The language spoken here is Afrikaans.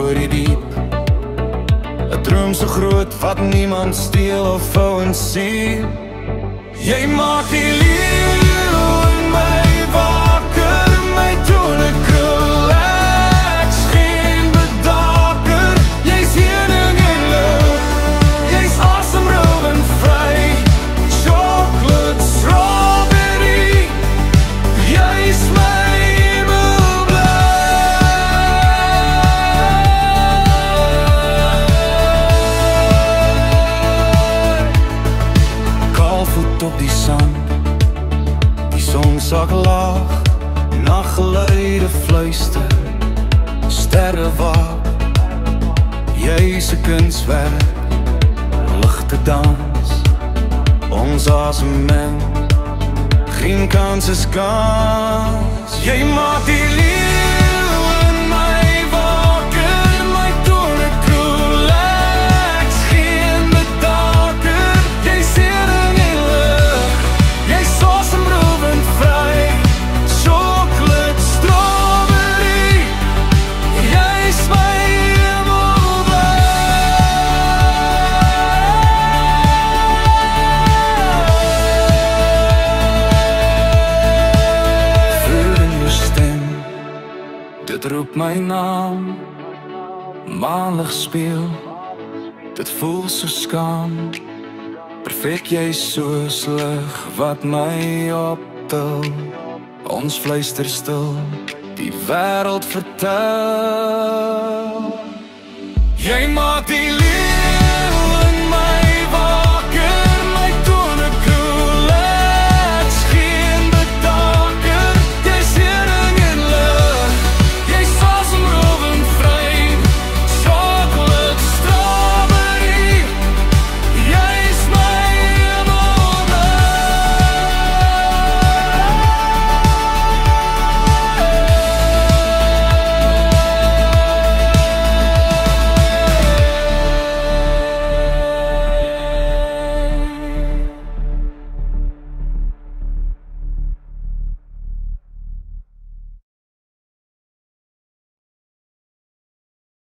oor die diep. 'n droom so groot wat niemand steel of wou en sien. Jy maak die leeu in my wakker, my tone relax, geen bedaker. Jy's heuning en lug, jy's awesome, rauw en vry. Chocolate, strawberry, jy's my op die sand, die son sak laag, nachtgeluide fluister, sterre waak. Jy's 'n kunstwerk, ligte dans, ons asem, geen kans is kans. Jy maak die leeu in my wakker, my tone relax, geen bedaker. Jy's heuning en lug, jy's awesome, rauw en vry. Chocolate, strawberry, jy's my dit roep my naam, maanlig speel, dit voel so skaam. Perfek, jy soos lig wat my optil. Ons fluister stil, die wêreld vertel. Jy maak die liefde